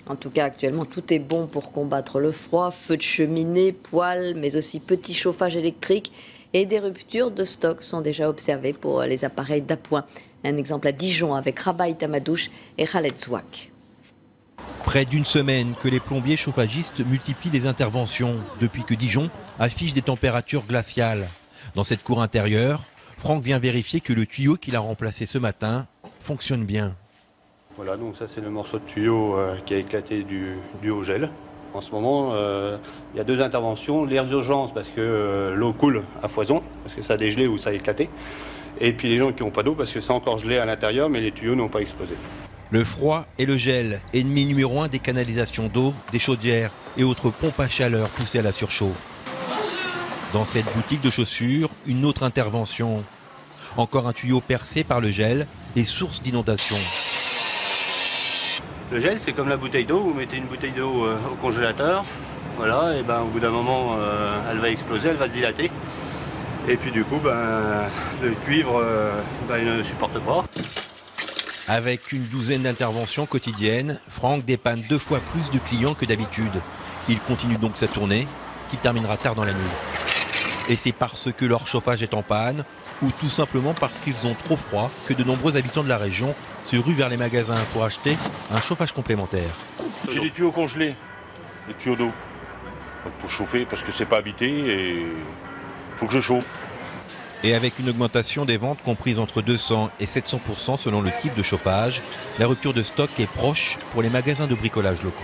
En tout cas, actuellement, tout est bon pour combattre le froid. Feu de cheminée, poêle, mais aussi petit chauffage électrique. Et des ruptures de stock sont déjà observées pour les appareils d'appoint. Un exemple à Dijon avec Rabaï Tamadouche et Khaled Zouak. Près d'une semaine que les plombiers chauffagistes multiplient les interventions depuis que Dijon affiche des températures glaciales. Dans cette cour intérieure, Franck vient vérifier que le tuyau qu'il a remplacé ce matin fonctionne bien. Voilà, donc ça c'est le morceau de tuyau qui a éclaté du au gel. En ce moment, il y a 2 interventions. L'air d'urgence parce que l'eau coule à foison, parce que ça a dégelé ou ça a éclaté. Et puis les gens qui n'ont pas d'eau parce que c'est encore gelé à l'intérieur, mais les tuyaux n'ont pas explosé. Le froid et le gel, ennemi numéro 1 des canalisations d'eau, des chaudières et autres pompes à chaleur poussées à la surchauffe. Dans cette boutique de chaussures, une autre intervention. Encore un tuyau percé par le gel et source d'inondation. Le gel, c'est comme la bouteille d'eau. Vous mettez une bouteille d'eau au congélateur. Voilà, et ben, au bout d'un moment, elle va exploser, elle va se dilater. Et puis du coup, le cuivre il ne supporte pas. Avec une douzaine d'interventions quotidiennes, Franck dépanne 2 fois plus de clients que d'habitude. Il continue donc sa tournée, qui terminera tard dans la nuit. Et c'est parce que leur chauffage est en panne, ou tout simplement parce qu'ils ont trop froid, que de nombreux habitants de la région se ruent vers les magasins pour acheter un chauffage complémentaire. J'ai des tuyaux congelés, des tuyaux d'eau, pour chauffer, parce que c'est pas habité et il faut que je chauffe. Et avec une augmentation des ventes comprises entre 200 et 700% selon le type de chauffage, la rupture de stock est proche pour les magasins de bricolage locaux.